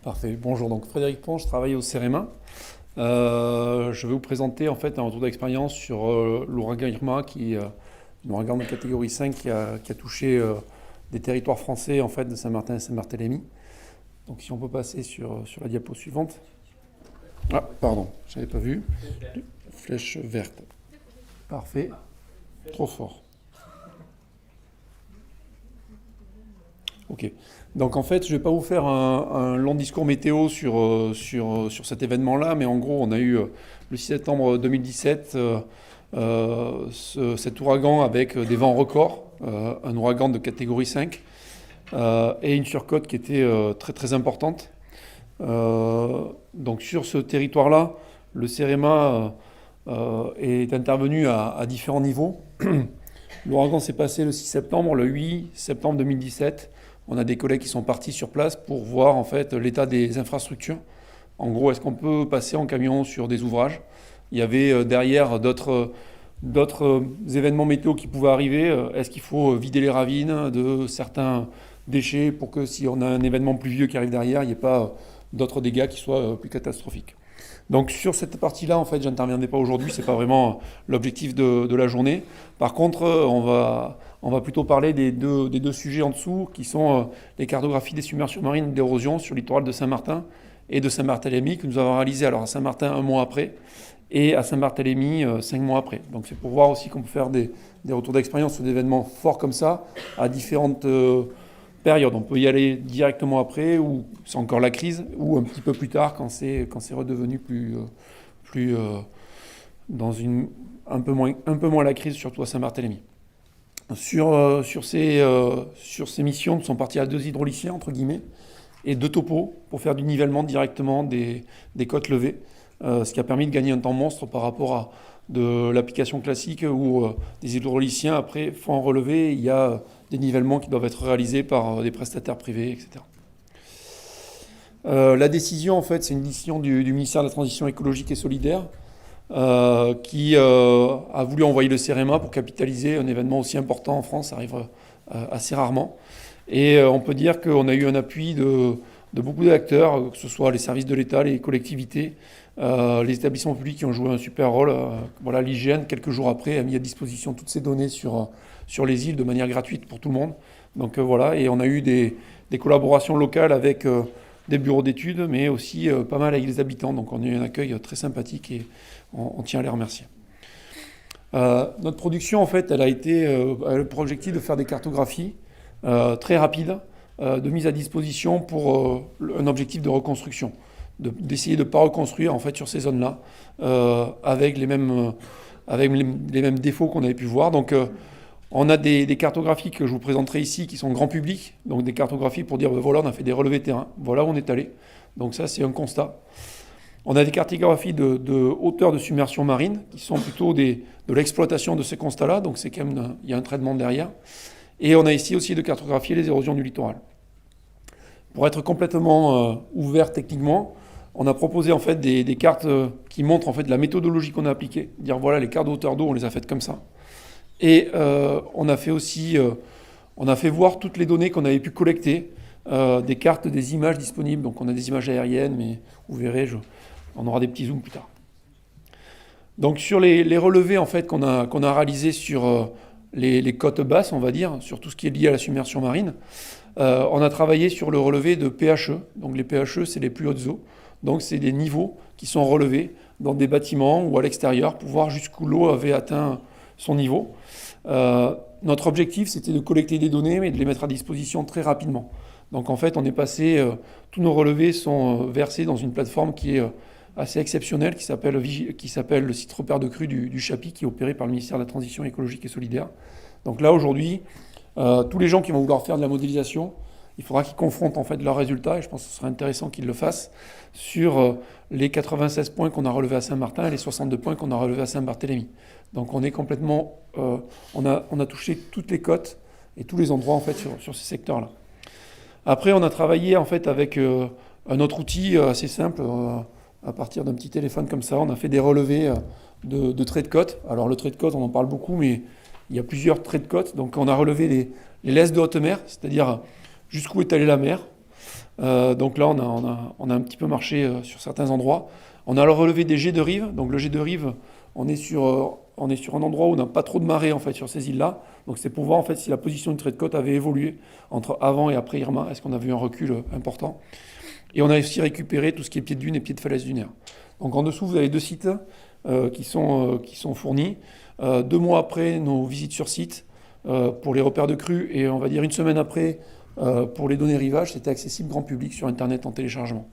Parfait. Bonjour, donc Frédéric Pont, je travaille au CEREMA. Je vais vous présenter en fait un retour d'expérience sur l'ouragan Irma, qui est un ouragan de catégorie 5 qui a touché des territoires français en fait, de Saint-Martin et Saint-Barthélemy. Donc si on peut passer sur la diapo suivante. Ah, pardon, je n'avais pas vu. Flèche verte. Parfait. Trop fort. Ok. Donc en fait, je ne vais pas vous faire un long discours météo sur cet événement-là, mais en gros, on a eu le 6 septembre 2017 cet ouragan avec des vents records, un ouragan de catégorie 5 et une surcote qui était très très importante. Donc sur ce territoire-là, le CEREMA est intervenu à différents niveaux. L'ouragan s'est passé le 6 septembre, le 8 septembre 2017. On a des collègues qui sont partis sur place pour voir en fait l'état des infrastructures. En gros, est-ce qu'on peut passer en camion sur des ouvrages? Il y avait derrière d'autres événements météo qui pouvaient arriver. Est-ce qu'il faut vider les ravines de certains déchets pour que si on a un événement pluvieux qui arrive derrière, il n'y ait pas d'autres dégâts qui soient plus catastrophiques? Donc sur cette partie-là, en fait, j'interviendrai pas aujourd'hui, c'est pas vraiment l'objectif de la journée. Par contre, on va plutôt parler des deux sujets en dessous, qui sont les cartographies des submersions marines et d'érosion sur le littoral de Saint-Martin et de Saint-Barthélemy, que nous avons réalisé alors à Saint-Martin un mois après, et à Saint-Barthélemy 5 mois après. Donc c'est pour voir aussi qu'on peut faire des retours d'expérience sur des événements forts comme ça, à différentes période. On peut y aller directement après, ou c'est encore la crise, ou un petit peu plus tard quand c'est redevenu plus dans un peu moins la crise, surtout à Saint-Barthélemy. Sur ces missions, nous sommes partis à 2 hydrauliciens, entre guillemets, et 2 topos pour faire du nivellement directement des côtes levées, ce qui a permis de gagner un temps monstre par rapport à de l'application classique où des hydrauliciens après font un relevé, il y a des nivellements qui doivent être réalisés par des prestataires privés, etc. La décision, en fait, c'est une décision du ministère de la Transition écologique et solidaire qui a voulu envoyer le CEREMA pour capitaliser un événement aussi important en France, ça arrive assez rarement. Et on peut dire qu'on a eu un appui de beaucoup d'acteurs, que ce soit les services de l'État, les collectivités, les établissements publics qui ont joué un super rôle. Voilà, l'IGN, quelques jours après, a mis à disposition toutes ces données sur les îles de manière gratuite pour tout le monde. Donc voilà, et on a eu des collaborations locales avec des bureaux d'études, mais aussi pas mal avec les habitants. Donc on a eu un accueil très sympathique et on tient à les remercier. Notre production, en fait, elle a le pour objectif de faire des cartographies très rapides, de mise à disposition pour un objectif de reconstruction, d'essayer de ne pas reconstruire en fait sur ces zones-là avec les mêmes défauts qu'on avait pu voir. Donc on a des cartographies que je vous présenterai ici qui sont grand public, donc des cartographies pour dire voilà, on a fait des relevés terrain, voilà où on est allé. Donc ça, c'est un constat. On a des cartographies de hauteur de submersion marine qui sont plutôt de l'exploitation de ces constats-là, donc c'est quand même il y a un traitement derrière. Et on a ici aussi de cartographier les érosions du littoral. Pour être complètement ouvert techniquement, on a proposé en fait des cartes qui montrent en fait la méthodologie qu'on a appliquée. Dire voilà, les cartes de hauteur d'eau, on les a faites comme ça. Et on a fait aussi, on a fait voir toutes les données qu'on avait pu collecter, des cartes, des images disponibles. Donc on a des images aériennes, mais vous verrez, on aura des petits zooms plus tard. Donc sur les relevés en fait qu'on a réalisés sur les côtes basses, on va dire, sur tout ce qui est lié à la submersion marine, on a travaillé sur le relevé de PHE. Donc les PHE, c'est les plus hautes eaux. Donc c'est des niveaux qui sont relevés dans des bâtiments ou à l'extérieur pour voir jusqu'où l'eau avait atteint son niveau. Notre objectif, c'était de collecter des données, mais de les mettre à disposition très rapidement. Donc en fait, on est passé, tous nos relevés sont versés dans une plateforme qui est assez exceptionnelle, qui s'appelle le site repère de crue du Chapi, qui est opéré par le ministère de la Transition écologique et solidaire. Donc là, aujourd'hui, tous les gens qui vont vouloir faire de la modélisation, il faudra qu'ils confrontent en fait leurs résultats, et je pense que ce serait intéressant qu'ils le fassent, sur les 96 points qu'on a relevés à Saint-Martin et les 62 points qu'on a relevés à Saint-Barthélemy. Donc on est complètement, on a touché toutes les côtes et tous les endroits en fait sur ces secteurs-là. Après, on a travaillé en fait avec un autre outil assez simple, à partir d'un petit téléphone comme ça. On a fait des relevés de traits de côte. Alors le trait de côte, on en parle beaucoup, mais il y a plusieurs traits de côte. Donc on a relevé les laisses de haute mer, c'est-à-dire jusqu'où est allée la mer. Donc là, on a un petit peu marché sur certains endroits. On a alors relevé des jets de rive. Donc le jet de rive, on est sur un endroit où on n'a pas trop de marée en fait sur ces îles-là. Donc c'est pour voir en fait si la position du trait de côte avait évolué entre avant et après Irma. Est-ce qu'on a vu un recul important? Et on a aussi récupéré tout ce qui est pied de dune et pied de falaise dunaire. Donc en dessous, vous avez deux sites qui sont fournis. 2 mois après nos visites sur site pour les repères de crues et on va dire une semaine après pour les données rivage, c'était accessible grand public sur Internet en téléchargement.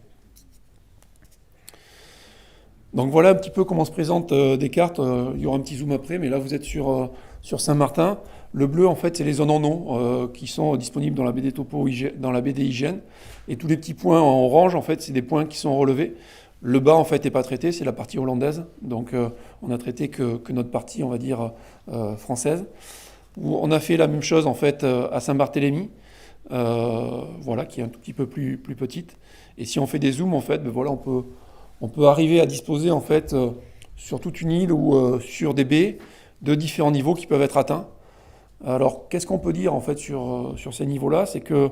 Donc voilà un petit peu comment se présentent des cartes. Il y aura un petit zoom après, mais là vous êtes sur Saint-Martin. Le bleu, en fait, c'est les zones en eau qui sont disponibles dans la BD Topo, dans la BD Hygiène. Et tous les petits points en orange, en fait, c'est des points qui sont relevés. Le bas, en fait, n'est pas traité, c'est la partie hollandaise. Donc on a traité que notre partie, on va dire, française. On a fait la même chose, en fait, à Saint-Barthélemy, voilà, qui est un tout petit peu plus petite. Et si on fait des zooms, en fait, ben voilà, on peut arriver à disposer en fait sur toute une île ou sur des baies de différents niveaux qui peuvent être atteints. Alors qu'est-ce qu'on peut dire en fait sur ces niveaux-là? C'est que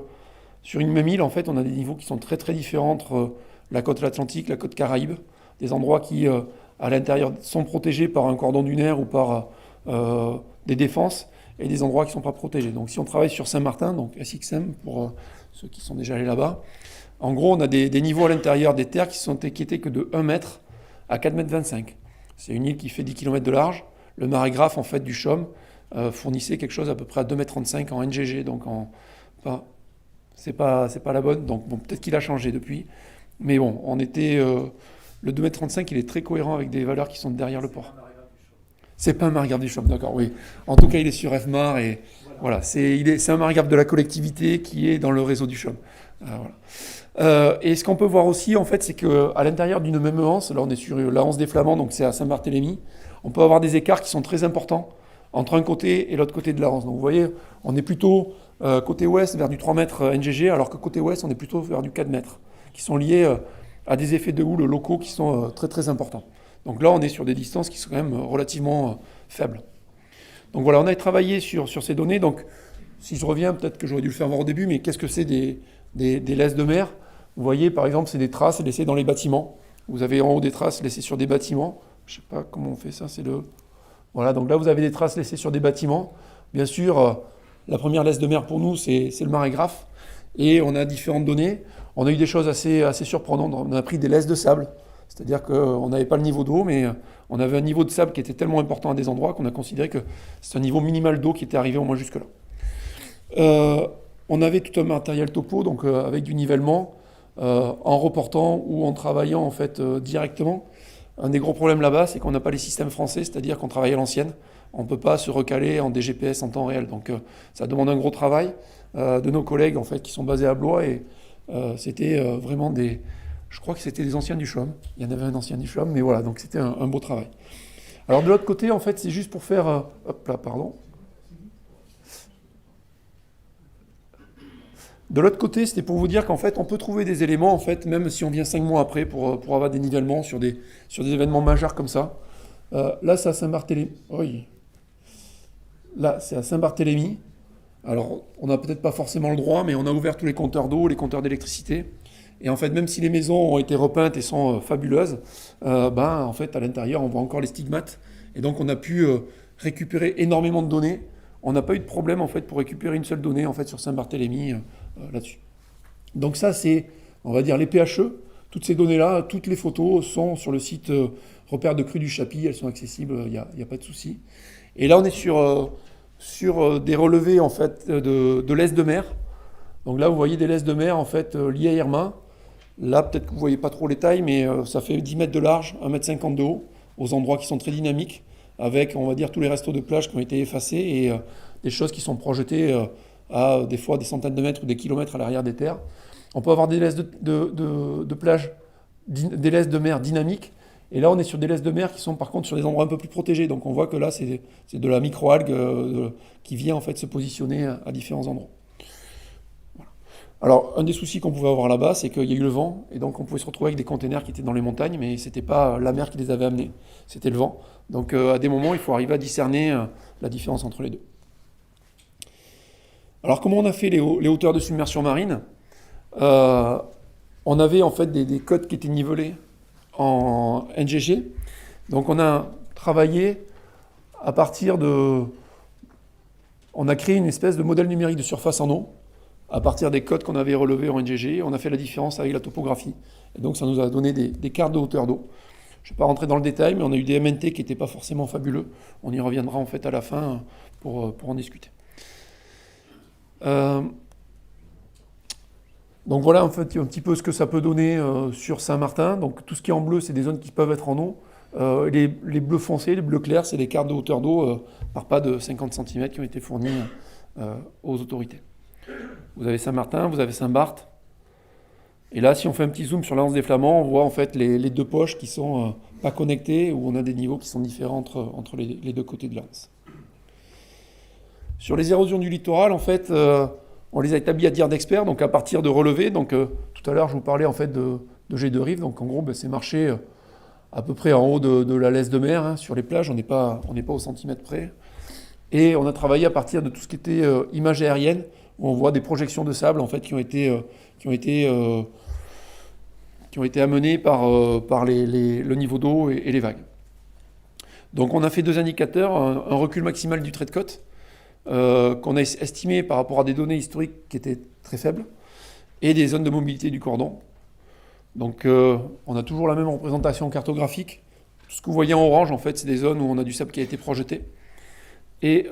sur une même île en fait on a des niveaux qui sont très très différents entre la côte atlantique, la côte Caraïbe, des endroits qui à l'intérieur sont protégés par un cordon dunaire ou par des défenses et des endroits qui ne sont pas protégés. Donc si on travaille sur Saint-Martin, donc SXM pour ceux qui sont déjà allés là-bas, en gros, on a des niveaux à l'intérieur des terres qui étaient que de 1 mètre à 4,25 m. C'est une île qui fait 10 km de large. Le marégraphe en fait, du CHOM fournissait quelque chose à peu près à 2,35 m en NGG. Donc, c'est pas la bonne. Donc, bon, peut-être qu'il a changé depuis. Mais bon, le 2,35 m, il est très cohérent avec des valeurs qui sont derrière le port. C'est pas un marégraphe du CHOM, d'accord, oui. En tout cas, il est sur FMAR et voilà, c'est un marégraphe de la collectivité qui est dans le réseau du CHOM. Voilà. Et ce qu'on peut voir aussi, en fait, c'est qu'à l'intérieur d'une même anse, là on est sur la anse des Flamands, donc c'est à Saint-Barthélemy, on peut avoir des écarts qui sont très importants entre un côté et l'autre côté de la anse. Donc vous voyez, on est plutôt côté ouest vers du 3 mètres NGG, alors que côté ouest, on est plutôt vers du 4 mètres, qui sont liés à des effets de houle locaux qui sont très très importants. Donc là, on est sur des distances qui sont quand même relativement faibles. Donc voilà, on a travaillé sur ces données. Donc si je reviens, peut-être que j'aurais dû le faire voir au début, mais qu'est-ce que c'est des laisses de mer? Vous voyez, par exemple, c'est des traces laissées dans les bâtiments. Vous avez en haut des traces laissées sur des bâtiments. Je ne sais pas comment on fait ça, Voilà, donc là, vous avez des traces laissées sur des bâtiments. Bien sûr, la première laisse de mer pour nous, c'est le marégraphe. Et on a différentes données. On a eu des choses assez surprenantes. On a pris des laisses de sable. C'est-à-dire qu'on n'avait pas le niveau d'eau, mais on avait un niveau de sable qui était tellement important à des endroits qu'on a considéré que c'est un niveau minimal d'eau qui était arrivé au moins jusque-là. On avait tout un matériel topo, donc avec du nivellement, en reportant ou en travaillant en fait directement. Un des gros problèmes là-bas, c'est qu'on n'a pas les systèmes français, c'est-à-dire qu'on travaille à l'ancienne. On ne peut pas se recaler en des GPS en temps réel. Donc ça demande un gros travail de nos collègues en fait, qui sont basés à Blois. Et c'était vraiment je crois que c'était des anciens du CHOM. Il y en avait un ancien du CHOM, mais voilà, donc c'était un beau travail. Alors de l'autre côté, en fait, c'est juste pour faire... hop là, pardon. De l'autre côté, c'était pour vous dire qu'en fait, on peut trouver des éléments, en fait, même si on vient 5 mois après, pour avoir des nivellements sur des événements majeurs comme ça. Là, c'est à Saint-Barthélemy. Oui. Là, c'est à Saint-Barthélemy. Alors, on n'a peut-être pas forcément le droit, mais on a ouvert tous les compteurs d'eau, les compteurs d'électricité. Et en fait, même si les maisons ont été repeintes et sont fabuleuses, en fait, à l'intérieur, on voit encore les stigmates. Et donc, on a pu récupérer énormément de données. On n'a pas eu de problème, en fait, pour récupérer une seule donnée, en fait, sur Saint-Barthélemy, là-dessus. Donc ça, c'est, on va dire, les PHE. Toutes ces données-là, toutes les photos sont sur le site Repère de Crues du Chappy. Elles sont accessibles, il n'y a pas de souci. Et là, on est sur des relevés, en fait, de laisses de mer. Donc là, vous voyez des laisses de mer, en fait, liées à Irma. Là, peut-être que vous ne voyez pas trop les tailles, mais ça fait 10 mètres de large, 1,50 m de haut, aux endroits qui sont très dynamiques, avec, on va dire, tous les restos de plage qui ont été effacés et des choses qui sont projetées à des fois des centaines de mètres ou des kilomètres à l'arrière des terres. On peut avoir des laisses de plage, des laisses de mer dynamiques, et là, on est sur des laisses de mer qui sont par contre sur des endroits un peu plus protégés. Donc on voit que là, c'est de la microalgue qui vient en fait se positionner à différents endroits. Alors, un des soucis qu'on pouvait avoir là-bas, c'est qu'il y a eu le vent, et donc on pouvait se retrouver avec des containers qui étaient dans les montagnes, mais ce n'était pas la mer qui les avait amenés, c'était le vent. Donc à des moments, il faut arriver à discerner la différence entre les deux. Alors comment on a fait les hauteurs de submersion marine? Euh, on avait en fait des codes qui étaient nivelés en NGG. Donc on a travaillé à partir de... On a créé une espèce de modèle numérique de surface en eau à partir des codes qu'on avait relevés en NGG. On a fait la différence avec la topographie. Et donc ça nous a donné des cartes de hauteur d'eau. Je ne vais pas rentrer dans le détail, mais on a eu des MNT qui n'étaient pas forcément fabuleux. On y reviendra en fait à la fin pour en discuter. Donc voilà en fait un petit peu ce que ça peut donner sur Saint-Martin. Donc tout ce qui est en bleu, c'est des zones qui peuvent être en eau. Les bleus foncés, les bleus clairs, c'est des cartes de hauteur d'eau par pas de 50 cm qui ont été fournies aux autorités. Vous avez Saint-Martin, vous avez Saint-Barth. Et là, si on fait un petit zoom sur l'Anse des Flamands, on voit en fait les deux poches qui sont pas connectées, où on a des niveaux qui sont différents entre les deux côtés de l'Anse. Sur les érosions du littoral, en fait, on les a établis à dire d'experts, donc à partir de relevés. Donc tout à l'heure, je vous parlais en fait de jet de rive. Donc en gros, c'est marché à peu près en haut de la laisse de mer, hein, sur les plages. On n'est pas au centimètre près. Et on a travaillé à partir de tout ce qui était images aériennes, où on voit des projections de sable en fait qui ont été amenées par le niveau d'eau et les vagues. Donc on a fait deux indicateurs, un recul maximal du trait de côte, qu'on a estimé par rapport à des données historiques qui étaient très faibles, et des zones de mobilité du cordon. Donc on a toujours la même représentation cartographique. Tout ce que vous voyez en orange, en fait, c'est des zones où on a du sable qui a été projeté. Et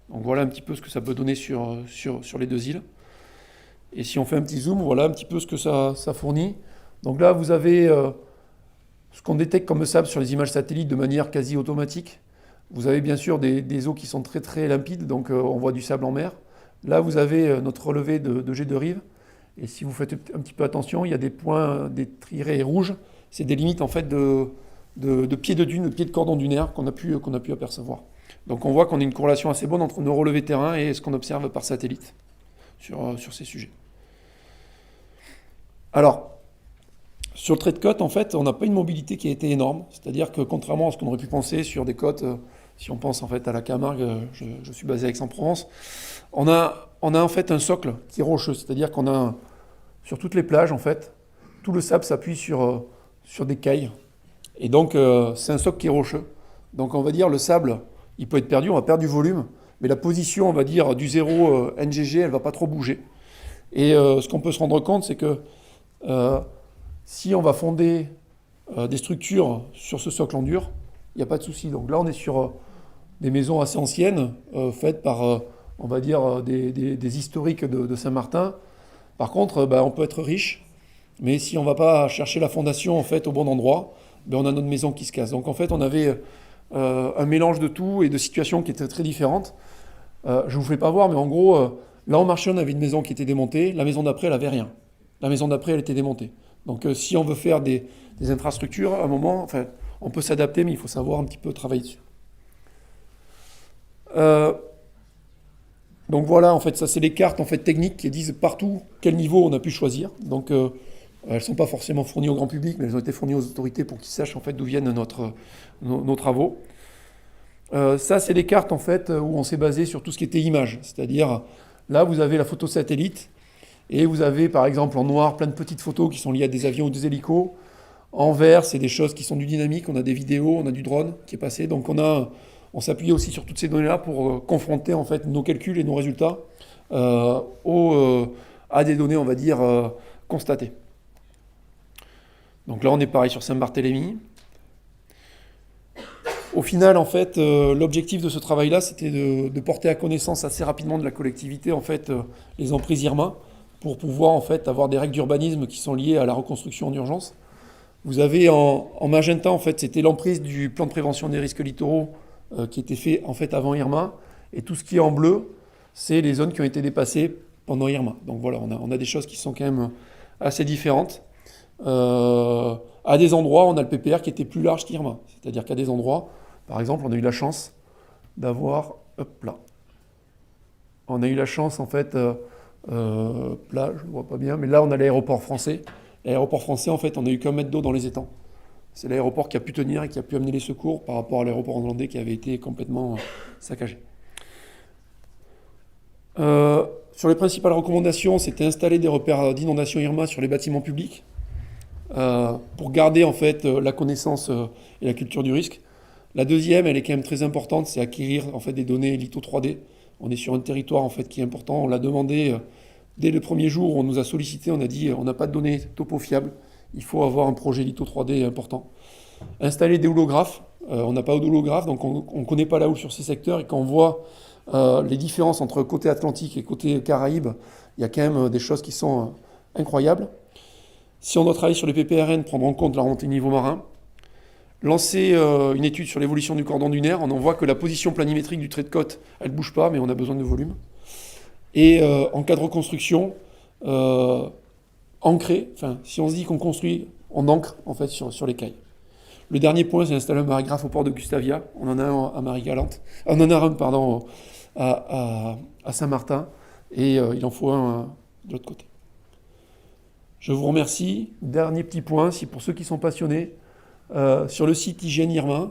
donc voilà un petit peu ce que ça peut donner sur les deux îles. Et si on fait un petit zoom, voilà un petit peu ce que ça fournit. Donc là, vous avez ce qu'on détecte comme sable sur les images satellites de manière quasi automatique. Vous avez bien sûr des eaux qui sont très très limpides, donc on voit du sable en mer. Là, vous avez notre relevé de jet de rive. Et si vous faites un petit peu attention, il y a des points, des tirets rouges. C'est des limites en fait de pieds de dune, de pieds de cordon dunaire qu'on a pu apercevoir. Donc on voit qu'on a une corrélation assez bonne entre nos relevés terrain et ce qu'on observe par satellite sur ces sujets. Alors, sur le trait de côte, en fait, on n'a pas une mobilité qui a été énorme. C'est-à-dire que contrairement à ce qu'on aurait pu penser sur des côtes, si on pense en fait à la Camargue, je suis basé à Aix-en-Provence, on a en fait un socle qui est rocheux. C'est-à-dire qu'on a sur toutes les plages, en fait, tout le sable s'appuie sur des cailles. Et donc, c'est un socle qui est rocheux. Donc, on va dire le sable, il peut être perdu, on va perdre du volume, mais la position, on va dire, du zéro NGG, elle ne va pas trop bouger. Et ce qu'on peut se rendre compte, c'est que si on va fonder des structures sur ce socle en dur, il n'y a pas de souci. Donc là, on est sur des maisons assez anciennes, faites par, on va dire, des historiques de Saint-Martin. Par contre, on peut être riche, mais si on ne va pas chercher la fondation en fait, au bon endroit, on a notre maison qui se casse. Donc en fait, on avait un mélange de tout et de situations qui étaient très différentes. Je ne vous fais pas voir, mais en gros, là, on marchait, on avait une maison qui était démontée. La maison d'après, elle n'avait rien. La maison d'après, elle était démontée. Donc si on veut faire des infrastructures, à un moment, enfin, on peut s'adapter, mais il faut savoir un petit peu travailler dessus. Donc voilà, en fait, ça c'est les cartes en fait, techniques qui disent partout quel niveau on a pu choisir. Donc elles ne sont pas forcément fournies au grand public, mais elles ont été fournies aux autorités pour qu'ils sachent en fait, d'où viennent nos travaux. Ça c'est les cartes en fait, où on s'est basé sur tout ce qui était images. C'est-à-dire, là vous avez la photo satellite, et vous avez par exemple en noir plein de petites photos qui sont liées à des avions ou des hélicos. En vert, c'est des choses qui sont du dynamique, on a des vidéos, on a du drone qui est passé. Donc on s'appuyait aussi sur toutes ces données-là pour confronter en fait nos calculs et nos résultats à des données, on va dire, constatées. Donc là, on est pareil sur Saint-Barthélemy. Au final, en fait, l'objectif de ce travail-là, c'était de porter à connaissance assez rapidement de la collectivité, en fait, les emprises IRMA, pour pouvoir en fait avoir des règles d'urbanisme qui sont liées à la reconstruction en urgence. Vous avez en magenta, en fait, c'était l'emprise du plan de prévention des risques littoraux qui était fait en fait avant Irma, et tout ce qui est en bleu, c'est les zones qui ont été dépassées pendant Irma. Donc voilà, on a des choses qui sont quand même assez différentes. À des endroits, on a le PPR qui était plus large qu'Irma. C'est-à-dire qu'à des endroits, par exemple, on a eu la chance d'avoir, hop là, on a eu la chance en fait, là, je ne vois pas bien, mais là on a l'aéroport français. L'aéroport français, en fait, on a eu qu'un mètre d'eau dans les étangs. C'est l'aéroport qui a pu tenir et qui a pu amener les secours par rapport à l'aéroport hollandais qui avait été complètement saccagé. sur les principales recommandations, c'était installer des repères d'inondation Irma sur les bâtiments publics pour garder en fait la connaissance et la culture du risque. La deuxième, elle est quand même très importante, c'est acquérir en fait des données litho 3D. On est sur un territoire en fait qui est important. On l'a demandé dès le premier jour. On nous a sollicité, on a dit on n'a pas de données topo fiables. Il faut avoir un projet litho 3D important. Installer des houlographes. On n'a pas d'holographe, donc on ne connaît pas la houle sur ces secteurs. Et quand on voit les différences entre côté Atlantique et côté Caraïbes, il y a quand même des choses qui sont incroyables. Si on doit travailler sur les PPRN, prendre en compte la remontée du niveau marin, lancer une étude sur l'évolution du cordon dunaire, on en voit que la position planimétrique du trait de côte, elle ne bouge pas, mais on a besoin de volume. Et en cas de reconstruction, ancrer, enfin, si on se dit qu'on construit, on ancre en fait sur les cailles. Le dernier point, c'est installer un marégraphe au port de Gustavia. On en a un à Marie-Galante. On en a un, pardon, à Saint-Martin. Et il en faut un de l'autre côté. Je vous remercie. Dernier petit point, si pour ceux qui sont passionnés, sur le site Hygiène Irma,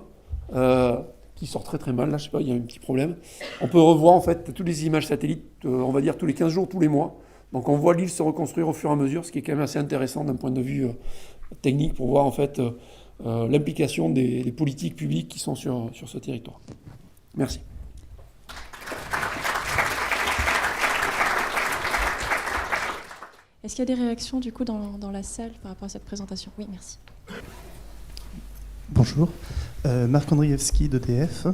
qui sort très très mal, là je sais pas, il y a un petit problème. On peut revoir en fait toutes les images satellites, on va dire tous les 15 jours, tous les mois. Donc on voit l'île se reconstruire au fur et à mesure, ce qui est quand même assez intéressant d'un point de vue technique pour voir en fait l'implication des politiques publiques qui sont sur ce territoire. Merci. Est-ce qu'il y a des réactions du coup dans la salle par rapport à cette présentation? Oui, merci. Bonjour, Marc Andrievski d'EDF.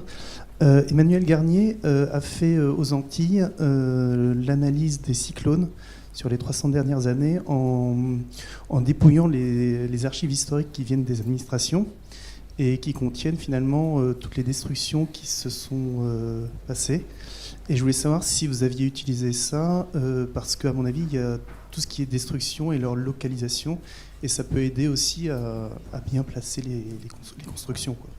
Emmanuel Garnier a fait aux Antilles l'analyse des cyclones sur les 300 dernières années en dépouillant les archives historiques qui viennent des administrations et qui contiennent finalement toutes les destructions qui se sont passées. Et je voulais savoir si vous aviez utilisé ça, parce qu'à mon avis, il y a tout ce qui est destruction et leur localisation, et ça peut aider aussi à bien placer les constructions, quoi.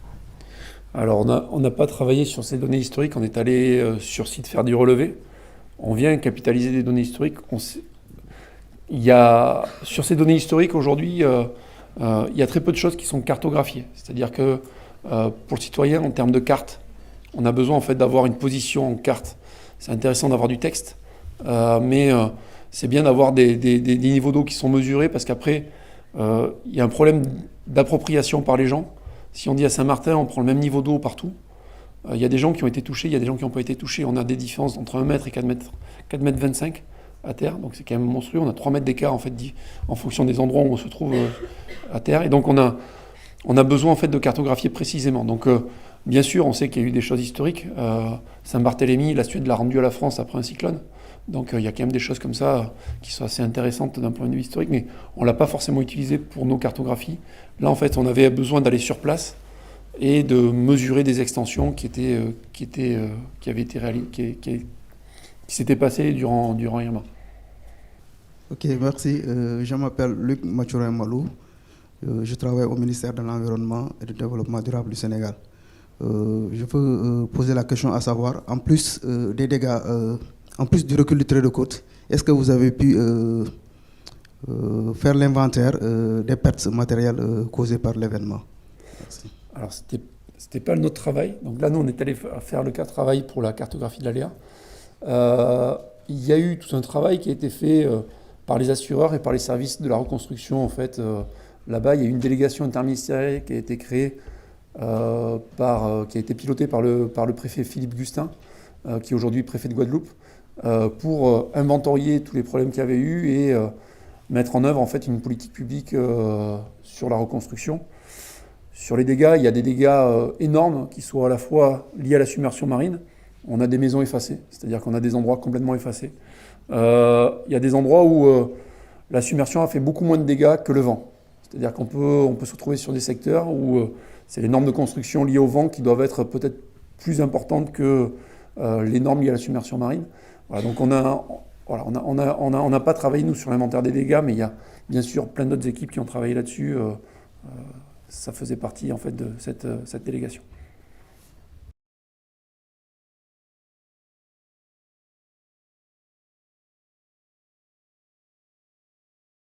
Alors, on n'a pas travaillé sur ces données historiques, on est allé sur site faire du relevé. On vient capitaliser des données historiques. Sur ces données historiques, aujourd'hui, il y a très peu de choses qui sont cartographiées. C'est-à-dire que pour le citoyen, en termes de carte, on a besoin en fait d'avoir une position en carte. C'est intéressant d'avoir du texte, mais c'est bien d'avoir des niveaux d'eau qui sont mesurés, parce qu'après, il y a un problème d'appropriation par les gens. Si on dit à Saint-Martin, on prend le même niveau d'eau partout, il y a des gens qui ont été touchés, il y a des gens qui n'ont pas été touchés. On a des différences entre 1 mètre et 4 mètres 25 à terre, donc c'est quand même monstrueux. On a 3 mètres d'écart en fait, en fonction des endroits où on se trouve à terre. Et donc on a besoin en fait de cartographier précisément. Donc bien sûr, on sait qu'il y a eu des choses historiques. Saint-Barthélemy, la Suède l'a rendu à la France après un cyclone. Donc il y a quand même des choses comme ça qui sont assez intéressantes d'un point de vue historique, mais on ne l'a pas forcément utilisé pour nos cartographies. Là, en fait, on avait besoin d'aller sur place et de mesurer des extensions qui avaient été réalisées, qui s'étaient passées durant Irma. Ok, merci. Je m'appelle Luc Mathurin-Malou. Je travaille au ministère de l'Environnement et du Développement durable du Sénégal. Je veux poser la question à savoir, en plus des dégâts, en plus du recul du trait de côte, est-ce que vous avez pu faire l'inventaire des pertes matérielles causées par l'événement? Merci. Alors, c'était pas notre travail. Donc là, nous, on est allé faire le travail pour la cartographie de l'aléa. Il y a eu tout un travail qui a été fait par les assureurs et par les services de la reconstruction. En fait, là-bas, il y a eu une délégation interministérielle qui a été créée, qui a été pilotée par le préfet Philippe Gustin, qui est aujourd'hui préfet de Guadeloupe, pour inventorier tous les problèmes qu'il y avait eu et mettre en œuvre en fait une politique publique sur la reconstruction. Sur les dégâts, il y a des dégâts énormes qui sont à la fois liés à la submersion marine. On a des maisons effacées, c'est-à-dire qu'on a des endroits complètement effacés. Il y a des endroits où la submersion a fait beaucoup moins de dégâts que le vent. C'est-à-dire qu'on peut se retrouver sur des secteurs où c'est les normes de construction liées au vent qui doivent être peut-être plus importantes que les normes liées à la submersion marine. Voilà, donc on n'a pas travaillé nous sur l'inventaire des dégâts, mais il y a bien sûr plein d'autres équipes qui ont travaillé là-dessus. Ça faisait partie en fait de cette délégation.